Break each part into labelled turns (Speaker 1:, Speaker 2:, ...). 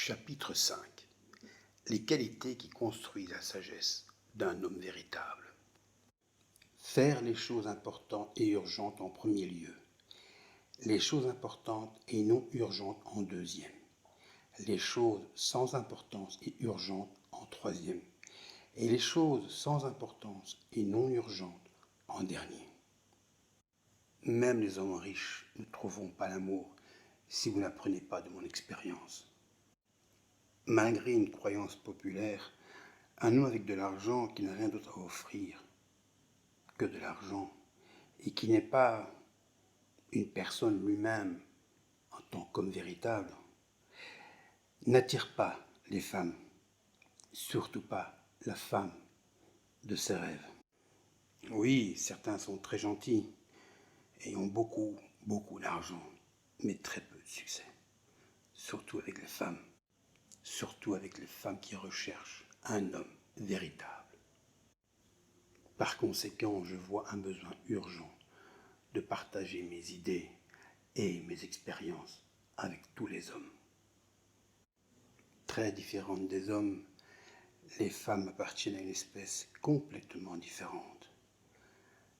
Speaker 1: Chapitre 5. Les qualités qui construisent la sagesse d'un homme véritable. Faire les choses importantes et urgentes en premier lieu. Les choses importantes et non urgentes en deuxième. Les choses sans importance et urgentes en troisième. Et les choses sans importance et non urgentes en dernier. Même les hommes riches ne trouveront pas l'amour si vous n'apprenez pas de mon expérience. Malgré une croyance populaire, un homme avec de l'argent qui n'a rien d'autre à offrir que de l'argent et qui n'est pas une personne lui-même en tant qu'homme véritable, n'attire pas les femmes, surtout pas la femme de ses rêves. Oui, certains sont très gentils et ont beaucoup d'argent, mais très peu de succès, surtout avec les femmes qui recherchent un homme véritable. Par conséquent, je vois un besoin urgent de partager mes idées et mes expériences avec tous les hommes. Très différentes des hommes, les femmes appartiennent à une espèce complètement différente.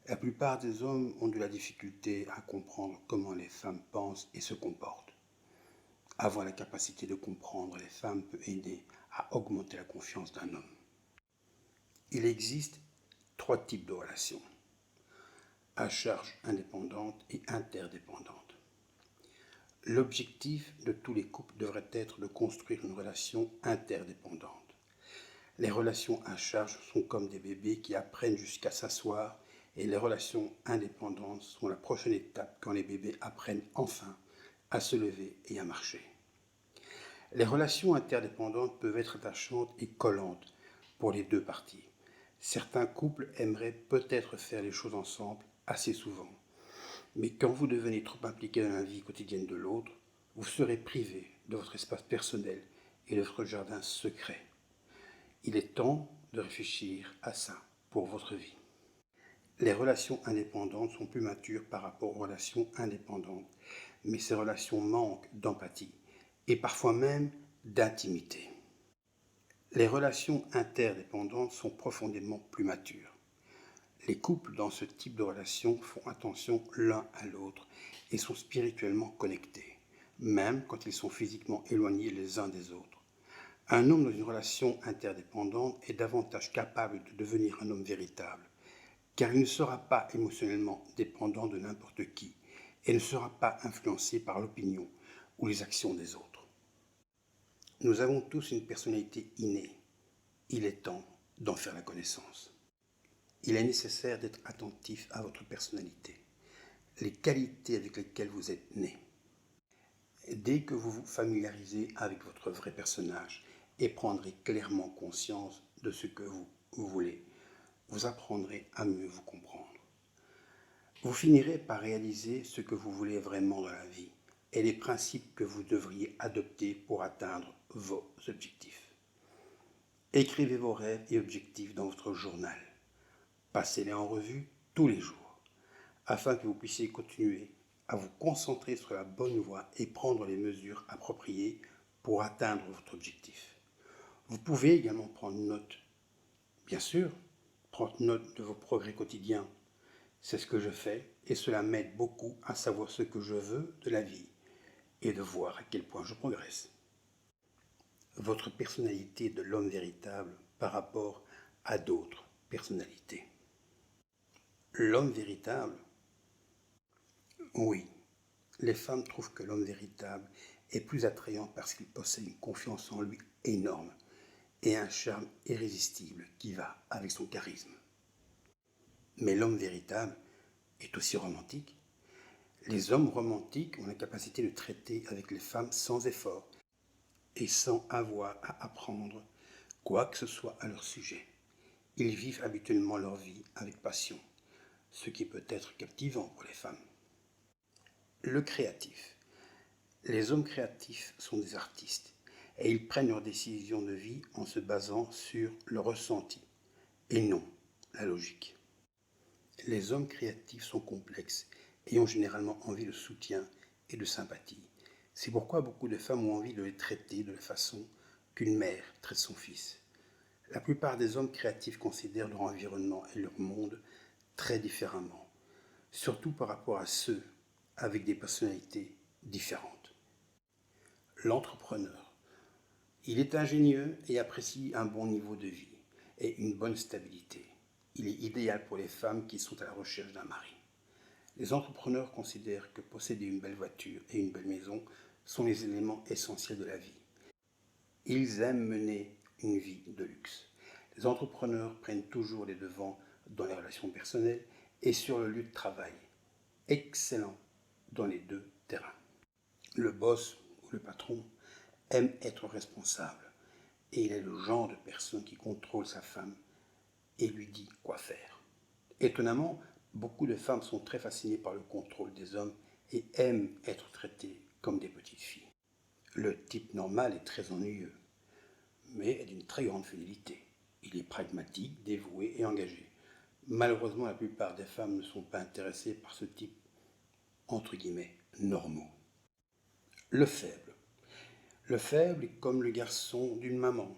Speaker 1: La plupart des hommes ont de la difficulté à comprendre comment les femmes pensent et se comportent. Avoir la capacité de comprendre les femmes peut aider à augmenter la confiance d'un homme. Il existe 3 types de relations: à charge indépendante et interdépendante. L'objectif de tous les couples devrait être de construire une relation interdépendante. Les relations à charge sont comme des bébés qui apprennent jusqu'à s'asseoir, et les relations indépendantes sont la prochaine étape quand les bébés apprennent enfin à se lever et à marcher. Les relations interdépendantes peuvent être attachantes et collantes pour les deux parties. Certains couples aimeraient peut-être faire les choses ensemble assez souvent. Mais quand vous devenez trop impliqué dans la vie quotidienne de l'autre, vous serez privé de votre espace personnel et de votre jardin secret. Il est temps de réfléchir à ça pour votre vie. Les relations indépendantes sont plus matures par rapport aux relations indépendantes, mais ces relations manquent d'empathie et parfois même d'intimité. Les relations interdépendantes sont profondément plus matures. Les couples dans ce type de relation font attention l'un à l'autre et sont spirituellement connectés, même quand ils sont physiquement éloignés les uns des autres. Un homme dans une relation interdépendante est davantage capable de devenir un homme véritable, car il ne sera pas émotionnellement dépendant de n'importe qui et ne sera pas influencé par l'opinion ou les actions des autres. Nous avons tous une personnalité innée. Il est temps d'en faire la connaissance. Il est nécessaire d'être attentif à votre personnalité, les qualités avec lesquelles vous êtes né. Dès que vous vous familiarisez avec votre vrai personnage et prendrez clairement conscience de ce que vous voulez, vous apprendrez à mieux vous comprendre. Vous finirez par réaliser ce que vous voulez vraiment dans la vie et les principes que vous devriez adopter pour atteindre vos objectifs. Écrivez vos rêves et objectifs dans votre journal. Passez-les en revue tous les jours, afin que vous puissiez continuer à vous concentrer sur la bonne voie et prendre les mesures appropriées pour atteindre votre objectif. Vous pouvez également prendre note, bien sûr, prendre note de vos progrès quotidiens. C'est ce que je fais et cela m'aide beaucoup à savoir ce que je veux de la vie et de voir à quel point je progresse. Votre personnalité de l'homme véritable par rapport à d'autres personnalités. L'homme véritable, oui, les femmes trouvent que l'homme véritable est plus attrayant parce qu'il possède une confiance en lui énorme et un charme irrésistible qui va avec son charisme. Mais l'homme véritable est aussi romantique. Les hommes romantiques ont la capacité de traiter avec les femmes sans effort et sans avoir à apprendre quoi que ce soit à leur sujet. Ils vivent habituellement leur vie avec passion, ce qui peut être captivant pour les femmes. Le créatif. Les hommes créatifs sont des artistes et ils prennent leurs décisions de vie en se basant sur le ressenti et non la logique. Les hommes créatifs sont complexes et ont généralement envie de soutien et de sympathie. C'est pourquoi beaucoup de femmes ont envie de les traiter de la façon qu'une mère traite son fils. La plupart des hommes créatifs considèrent leur environnement et leur monde très différemment, surtout par rapport à ceux avec des personnalités différentes. L'entrepreneur. Il est ingénieux et apprécie un bon niveau de vie et une bonne stabilité. Il est idéal pour les femmes qui sont à la recherche d'un mari. Les entrepreneurs considèrent que posséder une belle voiture et une belle maison sont les éléments essentiels de la vie. Ils aiment mener une vie de luxe. Les entrepreneurs prennent toujours les devants dans les relations personnelles et sur le lieu de travail. Excellents dans les deux terrains. Le boss ou le patron aime être responsable et il est le genre de personne qui contrôle sa femme et lui dit quoi faire. Étonnamment, beaucoup de femmes sont très fascinées par le contrôle des hommes et aiment être traitées comme des petites filles. Le type normal est très ennuyeux, mais est d'une très grande fidélité. Il est pragmatique, dévoué et engagé. Malheureusement, la plupart des femmes ne sont pas intéressées par ce type, entre guillemets, normaux. Le faible. Le faible est comme le garçon d'une maman.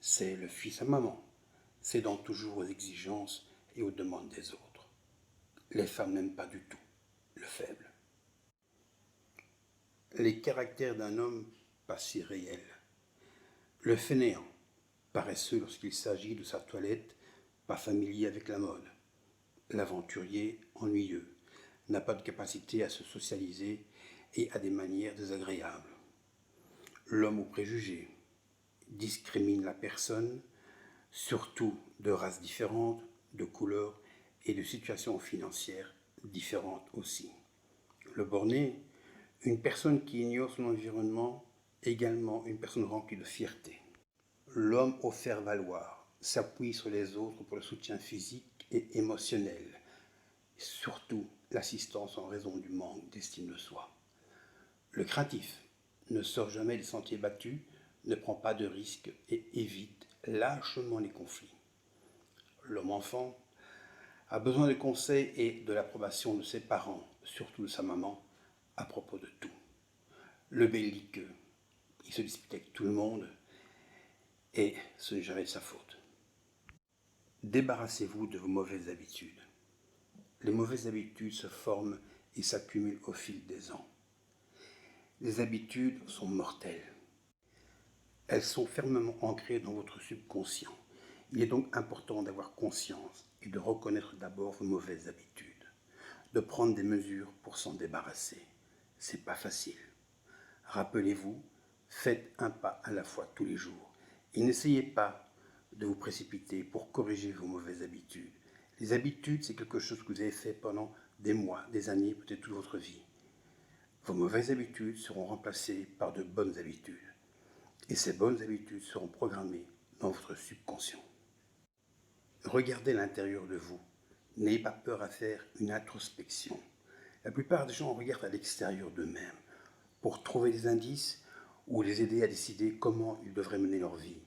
Speaker 1: C'est le fils à maman, cédant toujours aux exigences et aux demandes des autres. Les femmes n'aiment pas du tout le faible. Les caractères d'un homme pas si réels. Le fainéant, paresseux lorsqu'il s'agit de sa toilette, pas familier avec la mode. L'aventurier, ennuyeux, n'a pas de capacité à se socialiser et a des manières désagréables. L'homme aux préjugés discrimine la personne, surtout de races différentes, de couleurs et de situations financières différentes aussi. Le borné, une personne qui ignore son environnement, également une personne remplie de fierté. L'homme au faire-valoir s'appuie sur les autres pour le soutien physique et émotionnel, surtout l'assistance en raison du manque d'estime de soi. Le craintif ne sort jamais des sentiers battus, ne prend pas de risques et évite lâchement les conflits. L'homme enfant a besoin de conseils et de l'approbation de ses parents, surtout de sa maman, à propos de tout. Le belliqueux, il se dispute avec tout le monde et ce n'est jamais de sa faute. Débarrassez-vous de vos mauvaises habitudes. Les mauvaises habitudes se forment et s'accumulent au fil des ans. Les habitudes sont mortelles. Elles sont fermement ancrées dans votre subconscient. Il est donc important d'avoir conscience et de reconnaître d'abord vos mauvaises habitudes, de prendre des mesures pour s'en débarrasser. C'est pas facile. Rappelez-vous, faites un pas à la fois tous les jours et n'essayez pas de vous précipiter pour corriger vos mauvaises habitudes. Les habitudes, c'est quelque chose que vous avez fait pendant des mois, des années, peut-être toute votre vie. Vos mauvaises habitudes seront remplacées par de bonnes habitudes. Et ces bonnes habitudes seront programmées dans votre subconscient. Regardez l'intérieur de vous. N'ayez pas peur à faire une introspection. La plupart des gens regardent à l'extérieur d'eux-mêmes pour trouver des indices ou les aider à décider comment ils devraient mener leur vie.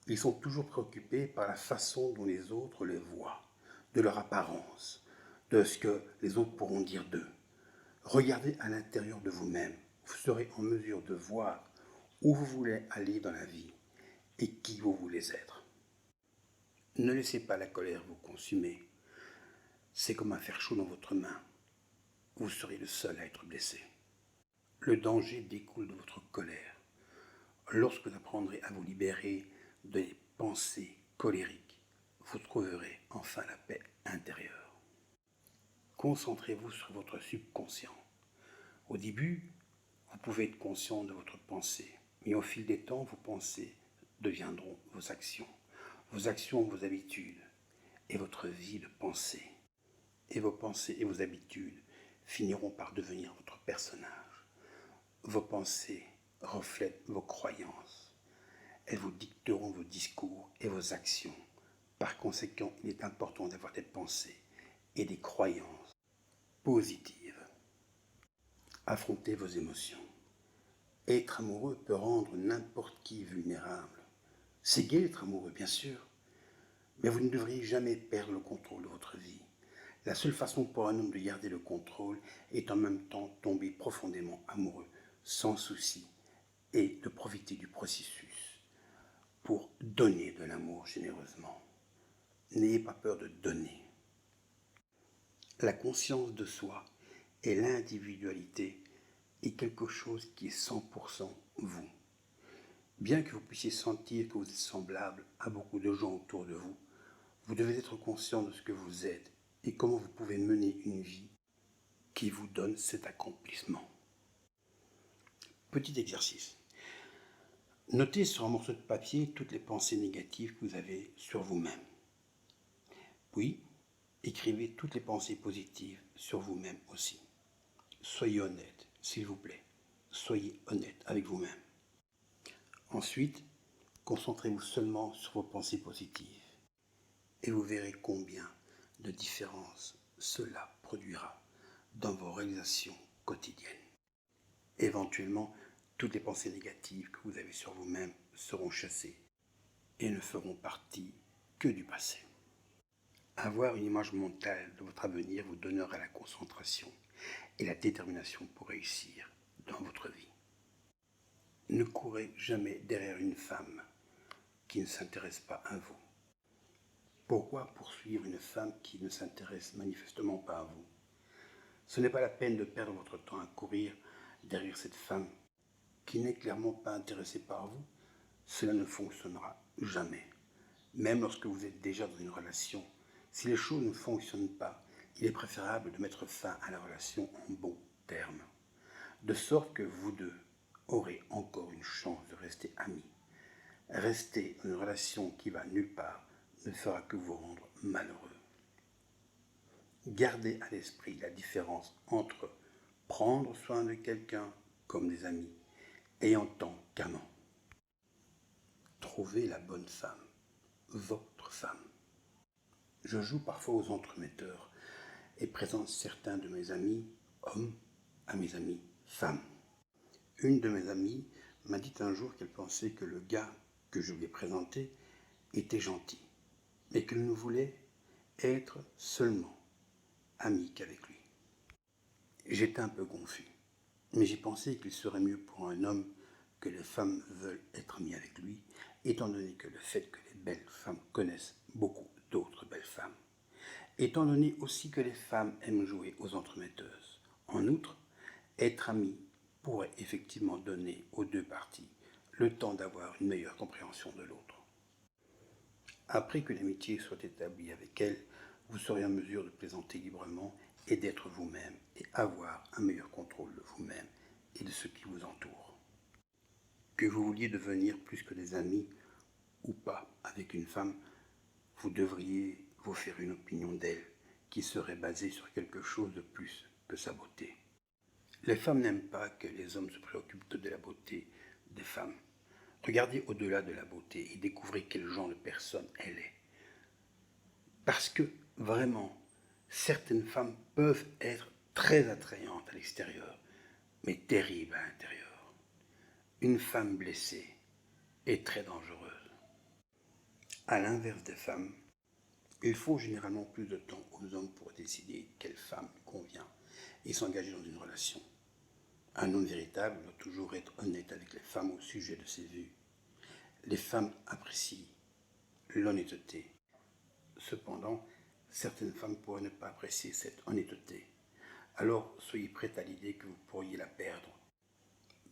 Speaker 1: Ils sont toujours préoccupés par la façon dont les autres les voient, de leur apparence, de ce que les autres pourront dire d'eux. Regardez à l'intérieur de vous-même. Vous serez en mesure de voir où vous voulez aller dans la vie et qui vous voulez être. Ne laissez pas la colère vous consumer. C'est comme un fer chaud dans votre main. Vous serez le seul à être blessé. Le danger découle de votre colère. Lorsque vous apprendrez à vous libérer des pensées colériques, vous trouverez enfin la paix intérieure. Concentrez-vous sur votre subconscient. Au début, vous pouvez être conscient de votre pensée, mais au fil des temps, vos pensées deviendront vos actions vos habitudes, et votre vie de pensée. Et vos pensées et vos habitudes finiront par devenir votre personnage. Vos pensées reflètent vos croyances. Elles vous dicteront vos discours et vos actions. Par conséquent, il est important d'avoir des pensées et des croyances positives. Affrontez vos émotions. Être amoureux peut rendre n'importe qui vulnérable. C'est gai d'être amoureux, bien sûr, mais vous ne devriez jamais perdre le contrôle de votre vie. La seule façon pour un homme de garder le contrôle est en même temps tomber profondément amoureux sans souci et de profiter du processus pour donner de l'amour généreusement. N'ayez pas peur de donner. La conscience de soi et l'individualité est quelque chose qui est 100% vous. Bien que vous puissiez sentir que vous êtes semblable à beaucoup de gens autour de vous, vous devez être conscient de ce que vous êtes et comment vous pouvez mener une vie qui vous donne cet accomplissement. Petit exercice. Notez sur un morceau de papier toutes les pensées négatives que vous avez sur vous-même. Puis, écrivez toutes les pensées positives sur vous-même aussi. Soyez honnête, s'il vous plaît. Soyez honnête avec vous-même. Ensuite, concentrez-vous seulement sur vos pensées positives et vous verrez combien de différences cela produira dans vos réalisations quotidiennes. Éventuellement, toutes les pensées négatives que vous avez sur vous-même seront chassées et ne feront partie que du passé. Avoir une image mentale de votre avenir vous donnera la concentration et la détermination pour réussir dans votre vie. Ne courez jamais derrière une femme qui ne s'intéresse pas à vous. Pourquoi poursuivre une femme qui ne s'intéresse manifestement pas à vous? Ce n'est pas la peine de perdre votre temps à courir derrière cette femme qui n'est clairement pas intéressée par vous. Cela ne fonctionnera jamais. Même lorsque vous êtes déjà dans une relation, si les choses ne fonctionnent pas, il est préférable de mettre fin à la relation en bons termes, de sorte que vous deux aurez encore une chance de rester amis. Rester dans une relation qui va nulle part ne fera que vous rendre malheureux. Gardez à l'esprit la différence entre prendre soin de quelqu'un comme des amis et en tant qu'amant. Trouvez la bonne femme, votre femme. Je joue parfois aux entremetteurs et présente certains de mes amis hommes à mes amis femmes. Une de mes amies m'a dit un jour qu'elle pensait que le gars que je lui ai présenté était gentil, mais qu'elle ne voulait être seulement amie qu'avec lui. J'étais un peu confus, mais j'ai pensé qu'il serait mieux pour un homme que les femmes veulent être amies avec lui, étant donné que le fait que les belles femmes connaissent beaucoup d'autres belles femmes, étant donné aussi que les femmes aiment jouer aux entremetteuses. En outre, être amie pourrait effectivement donner aux deux parties le temps d'avoir une meilleure compréhension de l'autre. Après que l'amitié soit établie avec elle, vous serez en mesure de plaisanter librement et d'être vous-même et avoir un meilleur contrôle de vous-même et de ce qui vous entoure. Que vous vouliez devenir plus que des amis ou pas avec une femme, vous devriez vous faire une opinion d'elle qui serait basée sur quelque chose de plus que sa beauté. Les femmes n'aiment pas que les hommes se préoccupent de la beauté des femmes. Regardez au-delà de la beauté et découvrez quel genre de personne elle est. Parce que, vraiment, certaines femmes peuvent être très attrayantes à l'extérieur, mais terribles à l'intérieur. Une femme blessée est très dangereuse. À l'inverse des femmes, il faut généralement plus de temps aux hommes pour décider quelle femme convient et s'engager dans une relation. Un homme véritable doit toujours être honnête avec les femmes au sujet de ses vues. Les femmes apprécient l'honnêteté. Cependant, certaines femmes pourraient ne pas apprécier cette honnêteté. Alors, soyez prêts à l'idée que vous pourriez la perdre.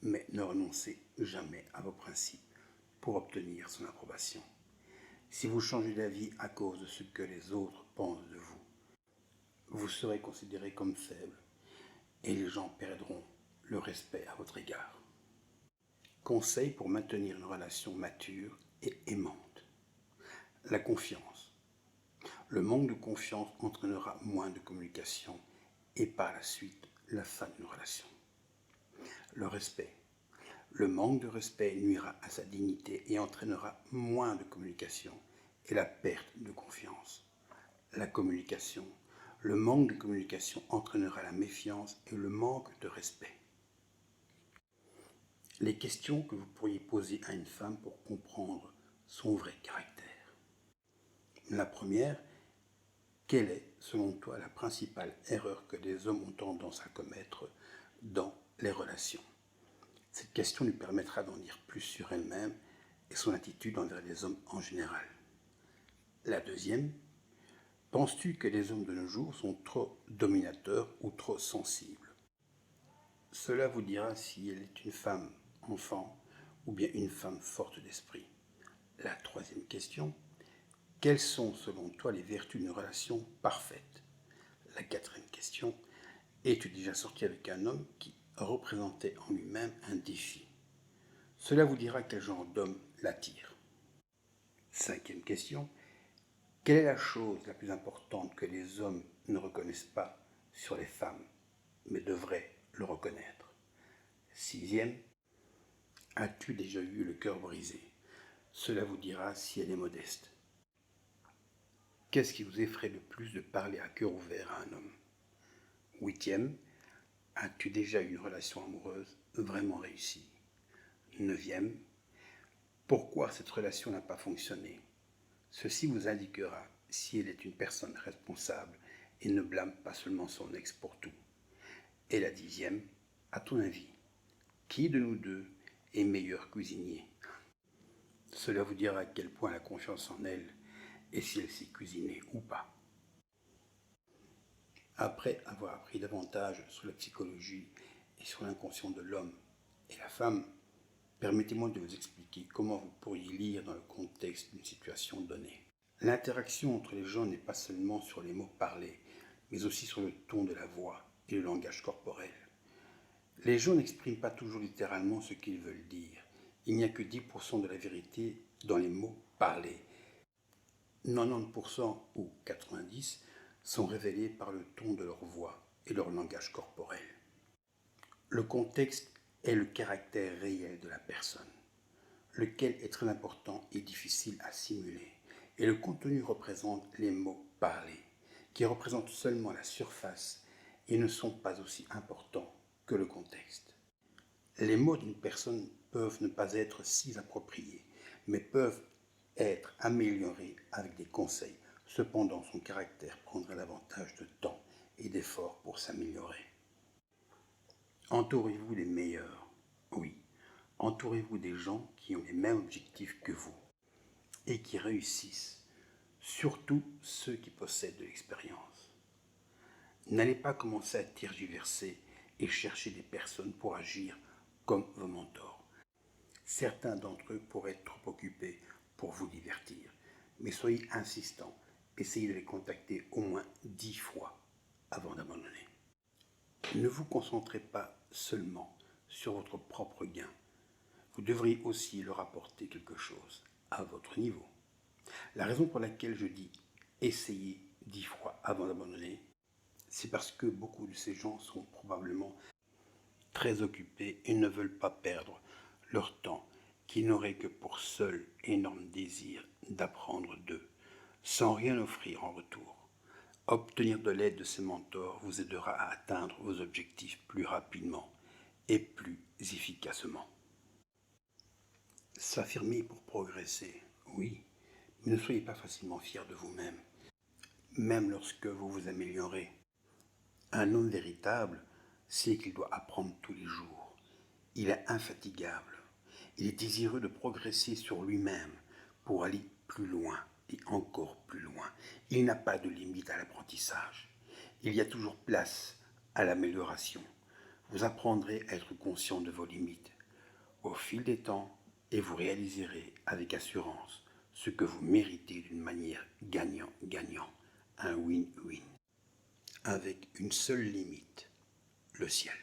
Speaker 1: Mais ne renoncez jamais à vos principes pour obtenir son approbation. Si vous changez d'avis à cause de ce que les autres pensent de vous, vous serez considéré comme faible et les gens perdront le respect à votre égard. Conseil pour maintenir une relation mature et aimante. La confiance. Le manque de confiance entraînera moins de communication et par la suite la fin d'une relation. Le respect. Le manque de respect nuira à sa dignité et entraînera moins de communication et la perte de confiance. La communication. Le manque de communication entraînera la méfiance et le manque de respect. Les questions que vous pourriez poser à une femme pour comprendre son vrai caractère. La première, quelle est, selon toi, la principale erreur que les hommes ont tendance à commettre dans les relations? Cette question lui permettra d'en dire plus sur elle-même et son attitude envers les hommes en général. La deuxième, penses-tu que les hommes de nos jours sont trop dominateurs ou trop sensibles? Cela vous dira si elle est une femme enfant ou bien une femme forte d'esprit. La troisième question, quelles sont selon toi les vertus d'une relation parfaite? La quatrième question, es-tu déjà sorti avec un homme qui représentait en lui-même un défi? Cela vous dira quel genre d'homme l'attire. Cinquième question, quelle est la chose la plus importante que les hommes ne reconnaissent pas sur les femmes, mais devraient le reconnaître? Sixième, as-tu déjà eu le cœur brisé? Cela vous dira si elle est modeste. Qu'est-ce qui vous effraie le plus de parler à cœur ouvert à un homme? Huitième, as-tu déjà eu une relation amoureuse vraiment réussie? Neuvième, pourquoi cette relation n'a pas fonctionné? Ceci vous indiquera si elle est une personne responsable et ne blâme pas seulement son ex pour tout. Et la dixième, à ton avis, qui de nous deux est meilleur cuisinier? Cela vous dira à quel point elle a confiance en elle et si elle sait cuisiner ou pas. Après avoir appris davantage sur la psychologie et sur l'inconscient de l'homme et la femme, permettez-moi de vous expliquer comment vous pourriez lire dans le contexte d'une situation donnée. L'interaction entre les gens n'est pas seulement sur les mots parlés, mais aussi sur le ton de la voix et le langage corporel. Les gens n'expriment pas toujours littéralement ce qu'ils veulent dire. Il n'y a que 10% de la vérité dans les mots parlés. 90% ou 90% sont révélés par le ton de leur voix et leur langage corporel. Le contexte est le caractère réel de la personne, lequel est très important et difficile à simuler, et le contenu représente les mots parlés, qui représentent seulement la surface et ne sont pas aussi importants que le contexte. Les mots d'une personne peuvent ne pas être si appropriés, mais peuvent être améliorés avec des conseils. Cependant, son caractère prendra davantage de temps et d'efforts pour s'améliorer. Entourez-vous des meilleurs. Oui, entourez-vous des gens qui ont les mêmes objectifs que vous et qui réussissent, surtout ceux qui possèdent de l'expérience. N'allez pas commencer à tergiverser et chercher des personnes pour agir comme vos mentors. Certains d'entre eux pourraient être trop occupés pour vous divertir, mais soyez insistants, essayez de les contacter au moins 10 fois avant d'abandonner. Ne vous concentrez pas seulement sur votre propre gain, vous devriez aussi leur apporter quelque chose à votre niveau. La raison pour laquelle je dis essayez 10 fois avant d'abandonner, c'est parce que beaucoup de ces gens sont probablement très occupés et ne veulent pas perdre leur temps, qui n'auraient que pour seul énorme désir d'apprendre d'eux, sans rien offrir en retour. Obtenir de l'aide de ces mentors vous aidera à atteindre vos objectifs plus rapidement et plus efficacement. S'affirmer pour progresser, oui, mais ne soyez pas facilement fiers de vous-même, même lorsque vous vous améliorez. Un homme véritable sait qu'il doit apprendre tous les jours. Il est infatigable. Il est désireux de progresser sur lui-même pour aller plus loin et encore plus loin. Il n'a pas de limite à l'apprentissage. Il y a toujours place à l'amélioration. Vous apprendrez à être conscient de vos limites au fil des temps et vous réaliserez avec assurance ce que vous méritez d'une manière gagnant-gagnant, un win-win, avec une seule limite, le ciel.